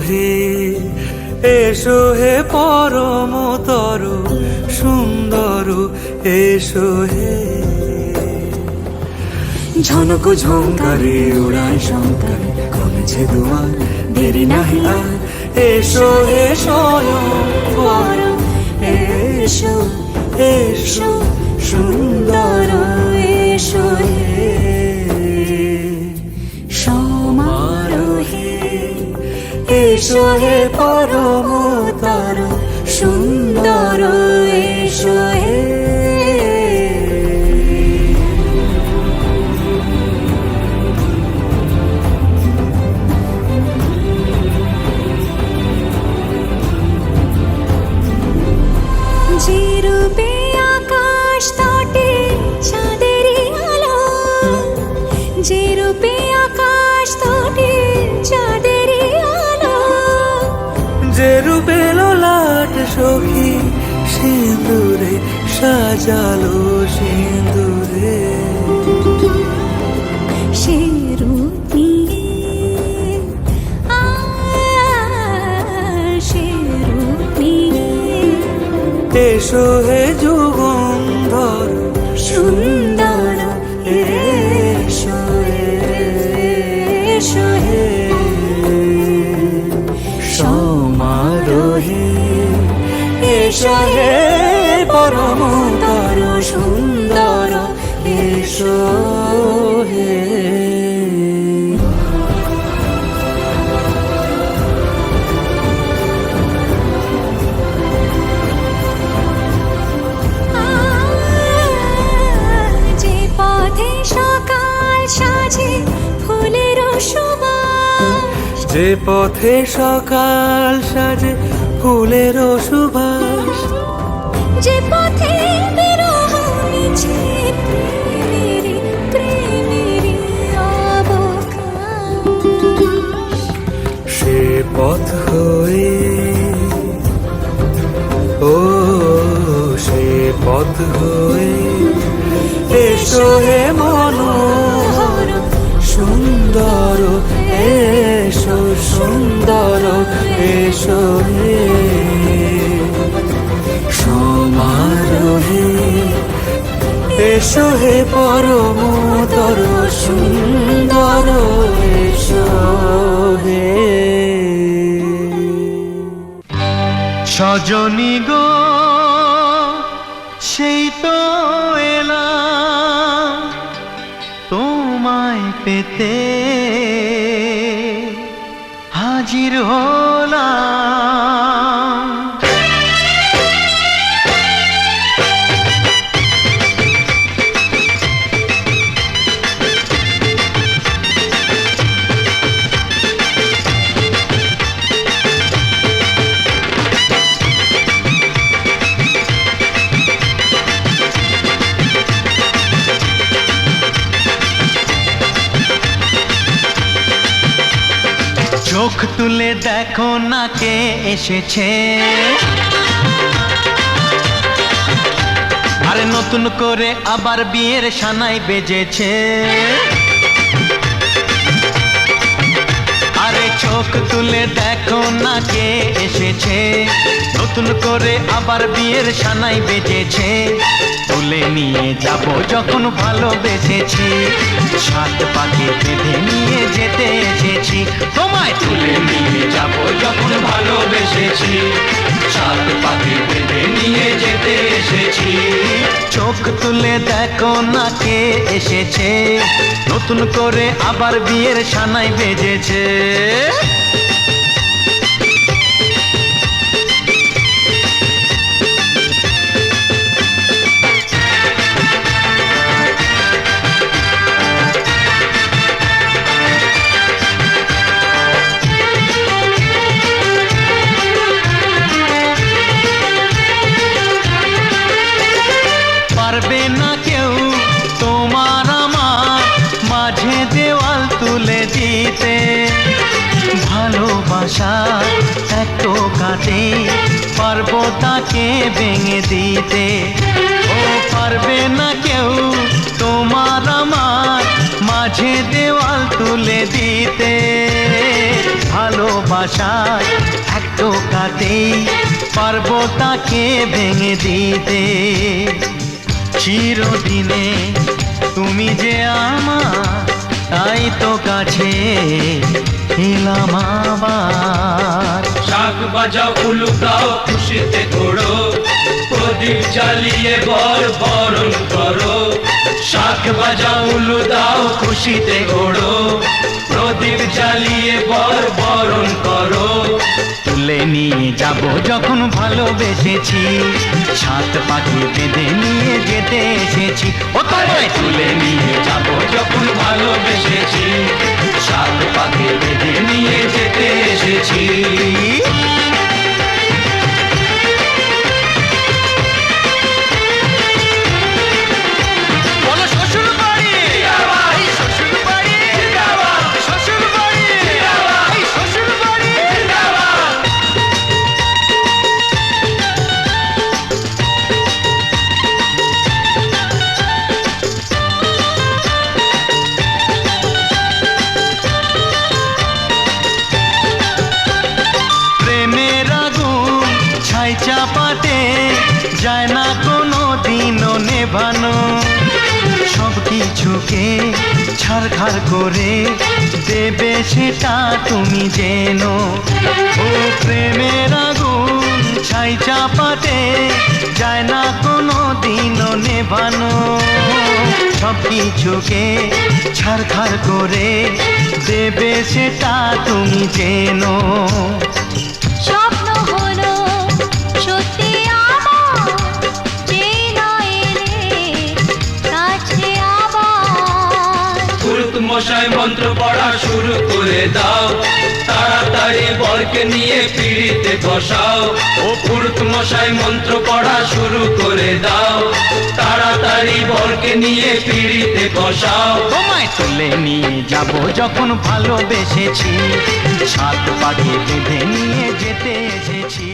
হে, এসো হে পরমতর সুন্দর, এসো হে। ঝনক ঝঙ্কারে উড়ায় শঙ্কার, কমেছে দুয়ার, দেরি নাহি আর। এসো হে স্বয়ং পরম, এসো এসো সুন্দর, এসো হে সমারোহে। এসো হে পরমতর সুন্দর, এসো হে। যে রূপে আকাশ তটে চাঁদেরই আলো, যে রূপে আকাশ তটে চাঁদেরই আলো, যে রূপে ললাট সখী সিঁদুরে সাজালো সিঁদুরে। সে রূপ নিয়ে, সে রূপ নিয়ে এসো হে যুগন্ধর সুন্দর, এসো এসো হে সমারোহে। এসো হে পরমতর সুন্দর, এসো হে। যে পথে সকাল সাজে ফুলের সুবাস, যে পথে বিরহ মিছে প্রেমেরই প্রেমেরই অবকাশ, সে পথ হয়ে, ও সে পথ হয়ে এসো হে মনোহর সুন্দর, এসো সুন্দর, এসো হে সমারোহে। এসো হে পরমতর সুন্দর, এসো হে। সজনী গো সেই তো এলাম তোমায় পেতে, হাজির হলাম। চোখ তুলে দেখো না কে এসেছে, আরে নতুন করে আবার বিয়ের সানাই বেজেছে। আরে চোখ তুলে দেখো না কে এসেছে, নতুন করে আবার বিয়ের সানাই বেজেছে। তুলে নিয়ে যাব যখন ভালোবেসেছি, সাত পাকে বেঁধে নিয়ে যেতে এসেছি। তোমায় তুলে নিয়ে যাব যখন ভালোবেসেছি, সাত পাকে বেঁধে নিয়ে যেতে এসেছি। চোখ তুলে দেখো না কে এসেছে, নতুন করে আবার বিয়ের সানাই বেজেছে। পারবে না কেউ তোমার আমার মাঝে দেওয়াল তুলে দিতে, ভালোবাসা এত কাটে পারবো তাকে ভেঙে দিতে। ও পারবে না কেউ তোমার আমার মাঝে দেওয়াল তুলে দিতে, ভালো ভালোবাসায় এক টোকাতেই পারবো তাকে ভেঙে দিতে। চিরদিনে তুমি যে আমার, তাই তো কাছে এলাম আবার। শাক বাজাও উলু দাও খুশিতে ঘোড়ো, প্রদীপ জ্বালিয়ে বরণ করো। শাক বাজাও উলু দাও খুশিতে ঘোড়ো, প্রদীপ জ্বালিয়ে বরণ করো। তুলে নিয়ে যাব যখন ভালোবেসেছি, সাত পাখি বেঁধে নিয়ে যেতে এসেছি। ও তোমায় তুলে নিয়ে যাব যখন ভালোবেসেছি, সাত পাখি বেঁধে নিয়ে যেতে এসেছি। বলো শ্বশুর বাড়ি, এই শ্বশুর বাড়ি, শ্বশুর বাড়ি, এই শ্বশুর বাড়ি। প্রেমের আগুন ছাই চাপাতে যায় না কোনো দিনও নেভানো। সব কিছুকে ছাড়খাড় করে দেবে সেটা তুমি যেন। ও প্রেমের আগুন ছাই চাপাতে যায় না কোনো দিনও নেভানো। সব কিছুকে ছাড়খাড় করে দেবে সেটা তুমি যেন। স্বপ্ন হলো সত্যি আমার, যে না এলে কাছে আবার। পুরুত মশাই মন্ত্র পড়া শুরু করে দাও, তাড়াতাড়ি বরকে নিয়ে পিড়িতে বসাও। ও পুরুত মশাই মন্ত্র পড়া শুরু করে দাও, তাড়াতাড়ি বরকে নিয়ে পিড়িতে বসাও। তোমায় তুলে নিয়ে যাব যখন ভালোবেসেছি, সাত পাখি বেঁধে নিয়ে যেতে এসেছি।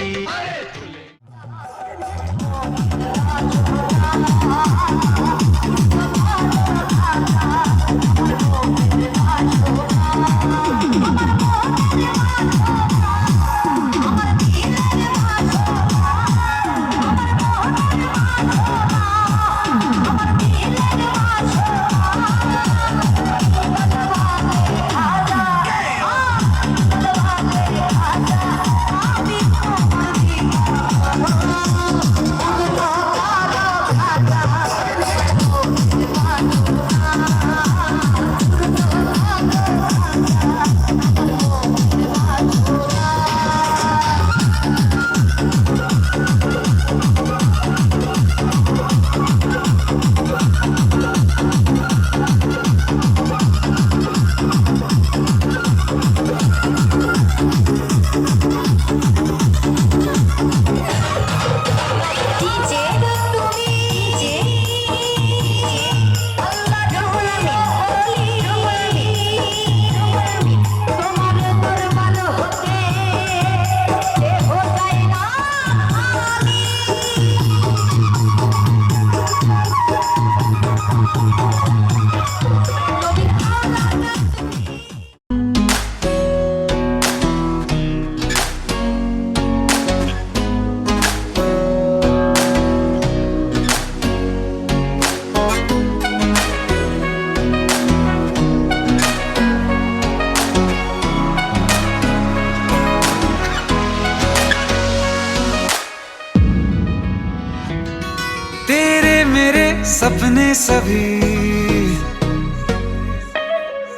सपने सभी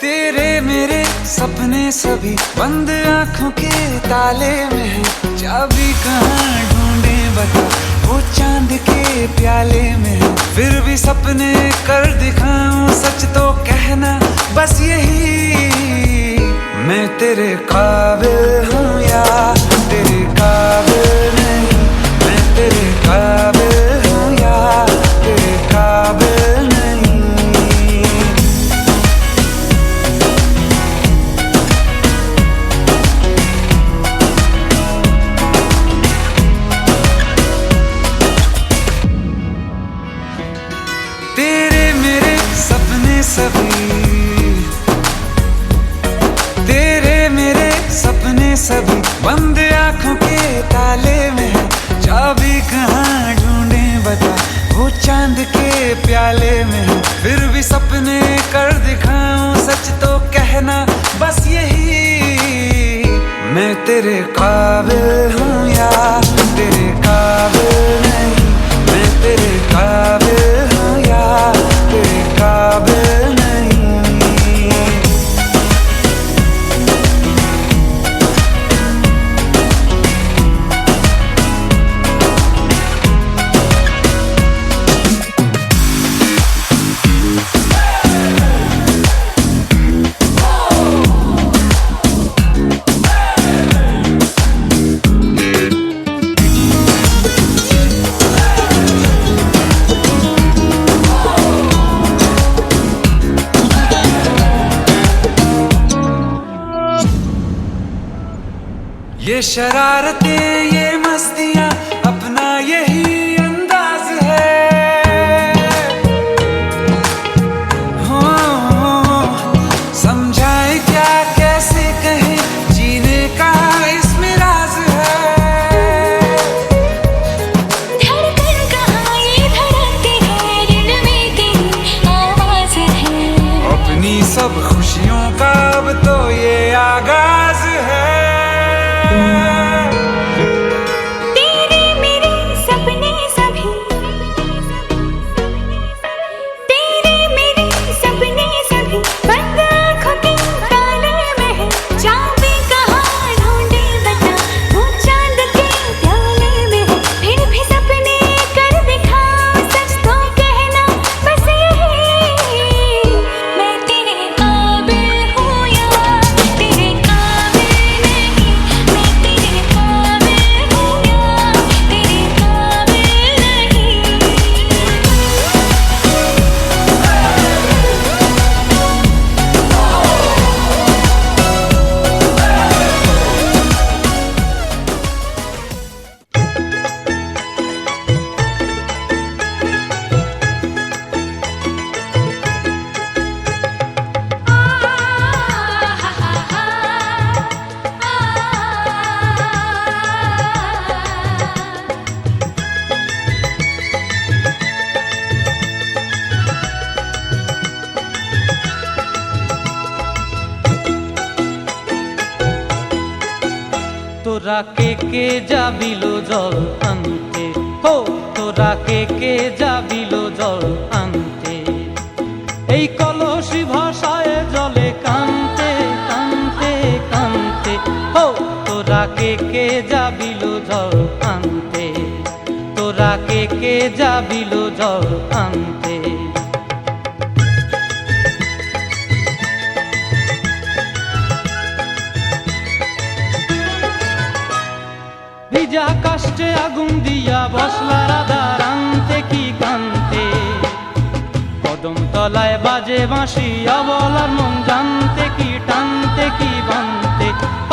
तेरे मेरे सपने सभी बंद आंखों के ताले में है। चाबी कहाँ ढूंढे बता, वो चांद के प्याले में है। फिर भी सपने कर दिखाऊं, सच तो कहना बस यही, मैं तेरे काबिल हूँ या तेरे काबिल नहीं। मैं तेरे काबिल हूँ या तेरे काबिल नहीं। तेरे मेरे सपने सभी तेरे मेरे सपने सभी बंद आंखों के ताले में है, चाबी कहाँ ढूंढे बता, वो चांद के प्याले में है। फिर भी सपने कर दिखाऊं सच तो कहना बस यही, मैं तेरे काबिल हूँ या तेरे काबिल नहीं, मैं तेरे काबिल हूँ या तेरे काबिल नहीं। ये शरारतें ये मस्तियाँ अपना यही अंदाज है, हो समझाए क्या कैसे कहें, जीने का इसमें राज है। धड़कन कहाँ ये धड़कती है, दिल में तेरी आवाज है। अपनी सब खुशियों का अब तो ये आगाज है। तेरे मेरे सपने सभी, तेरे मेरे सपने सभी बंद आँखों के ताले में है, चाबी कहाँ ढूंढे बता, वो चांद के प्याले में है। फिर भी सपने कर दिखाओ सच तो कहना बस यही, मैं तेरे काबिल हूँ या तेरे काबिल नहीं, मैं तेरे काबिल हूँ या तेरे काबिल नहीं। তোরা কে যাবিলো জল আনতে, হো তোরা কে যাবিলো জল আনতে, এই কলসি ভাষায় জলে কানতে কানতে কানতে, হো তোরা কে যাবিলো জল আনতে, তোরা কে যাবিলো জল আনতে। ভিজা কাষ্টে আগুন দিয়া বসলা রাধা রানতে কি কান্তে, কদম তলায় বাজে বাঁশি অবলার মন জানতে কি টানতে কি বানতে,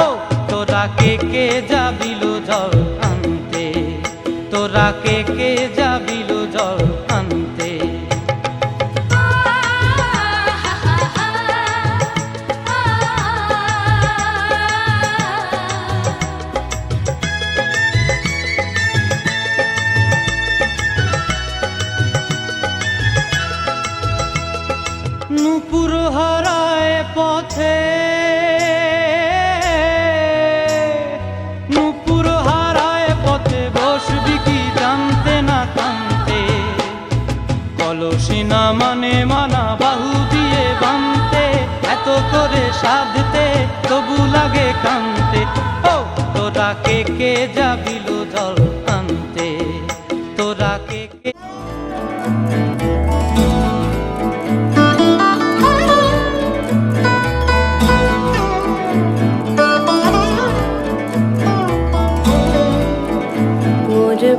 ও তোরা কে যাবিলো জল আনতে, তোরা কে যাবিলো জল আনতে। নূপুর হারায় পথে, নূপুর হারায় পথে বসবি কি জানতে না কানতে, কলসি না মানে মানা বাহু দিয়ে বানতে, এত করে সাধতে তবু লাগে কানতে, ও তোরা কে যাবিলো জল আনতে, তোরা কে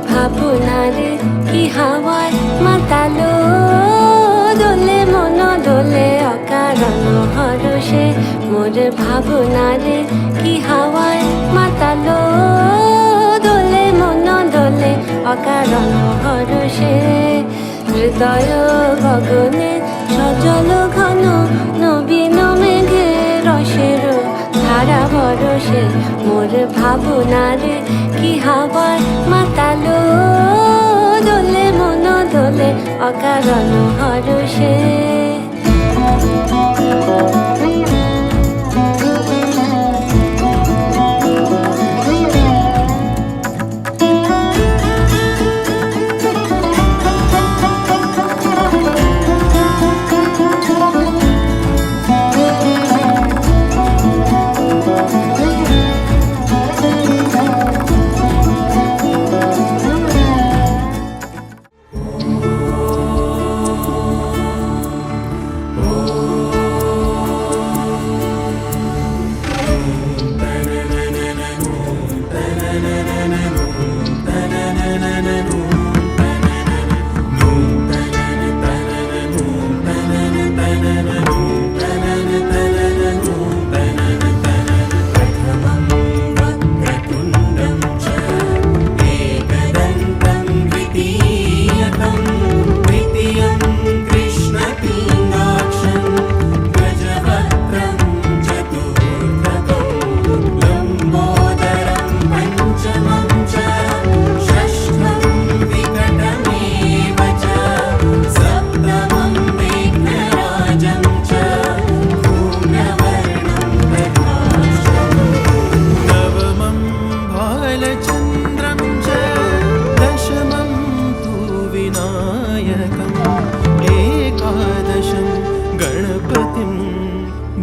ভাবনারে কি হাওয়ায় মাতালো, দোলে মন দোলে অকারণ হরষে, মোর ভাবনারে কি হাওয়ায় মাতালো, দোলে মন দোলে অকারণ হরষে। হৃদয় গগনে সজল ঘন নবীন মেঘে রসের সারা বরষে মোর ভাবনার কি হাওয়ায় মাতালো দোলে মন দোলে অকারণ হরষে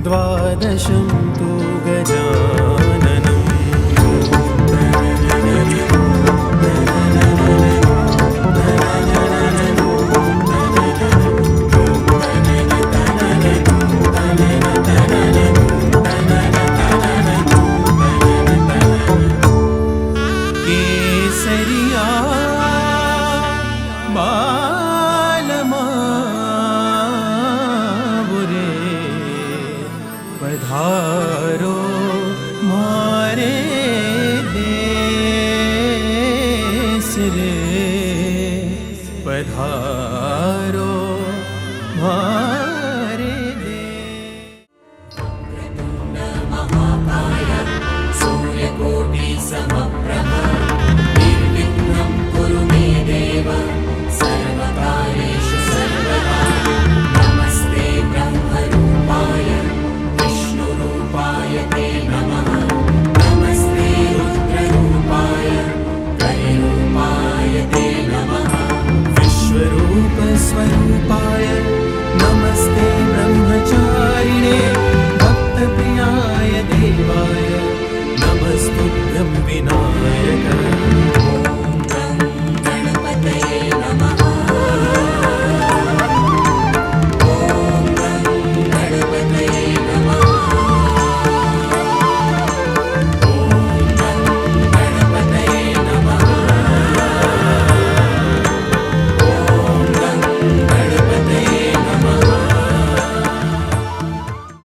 द्वादशं तु गजा